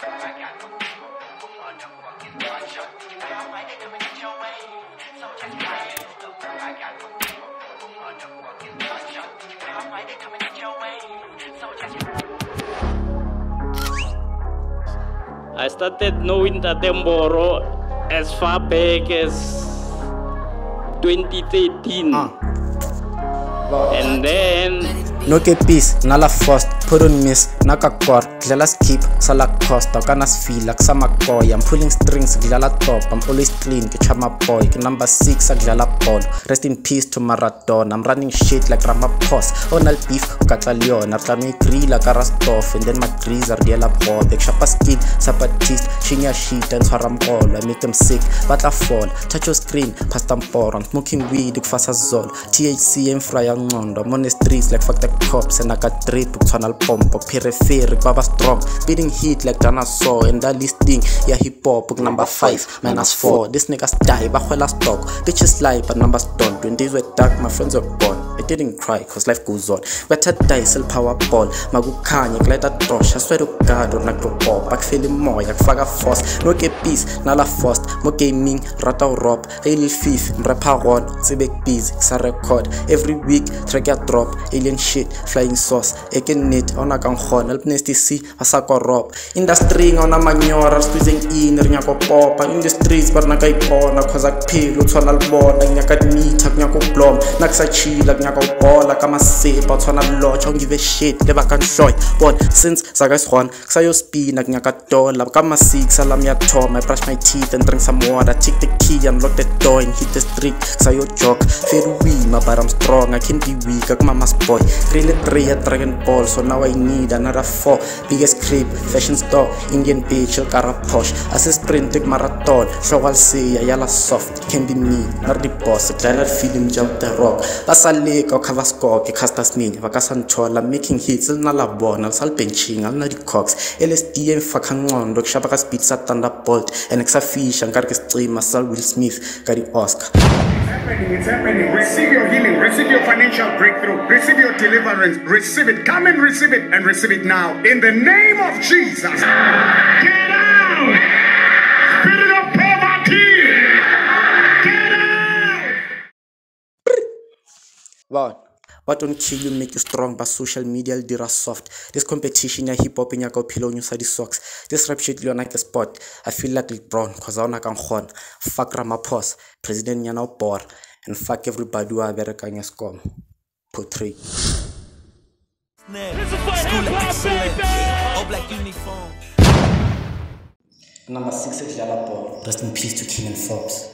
I started knowing that MBORO as far back as 2013. And then no ke peace nala first put on miss naka kor dlala skip sala cost kana feel like sama boy I'm pulling strings dlala top I'm always clean ke chama boy ke number 6 dlala ball rest in peace to Maradona I'm running shit like Ramaphosa onal beef katla leon after me grill like Rastov and then my greaser dela boy big shapa skill sapatist chinya shit and swaramgolo I make them sick but I fall touch your screen past them I'm smoking weed kufasa zol THC and fry ngondo I'm on the streets like fuck the cops and I got drip tunnel pump periphery baba strong beating heat like dinosaur and that listing yeah hip hop number 5 -4 this niggas die bakhwela stock bitches lie but numbers don't when days were dark my friends were born I didn't cry cause life goes on better die sell power ball makukhanya kuleta torch I swear to God on like pop back feeling more like faka force no ke peace nala first mo gaming rata rob a fifth rapper on sebek busy sa record every week track ya drop alien shit flying sauce ekenit ona kan khona nasty see asako rob industry ngona manyora squeezing in rinyako popa industries barna kai pona cause akuphila uthona libona nyaka meet akunyako blom nakusachila kunyako bola kama sepa uthona locha don't give a shit leba kan shoy but since sakaskhona kusayo spin akunyaka dollar kama 6 alarm ya thoma I brush my teeth and drink some water take the key and lock the door and hit the street kusayo jog feel weak but I'm strong I can't be weak like mama's boy really 3 at Dragon Ball so now I need another 4 biggest crib fashion store Indian beach cara posh as a sprint like marathon so I'll say yala soft can be me not the boss clear film jump the rock basale ka cover score ke casters me vakasanchola making hits na la bona sal benching na di cox LSD and fakangqondo kushaba ka speed sa thunderbolt and exafish and karke streamer sal Will Smith ka di Oscar. It's happening. Receive your healing, receive your financial breakthrough, receive your deliverance, receive it. Come and receive it now. In the name of Jesus. Get out! Spirit of poverty! Get out! Wow. What don't kill you make you strong, but social media dira soft. This competition ya hip hop in yako pillow news the socks. This rap shit you like a spot. I feel like LeBron cause I wanna khon. Fuck Ramaphosa, President yana bor, and fuck everybody who are very kind scum. Portray. Number 6 is Yala Ball. Rest in peace to King and Forbes.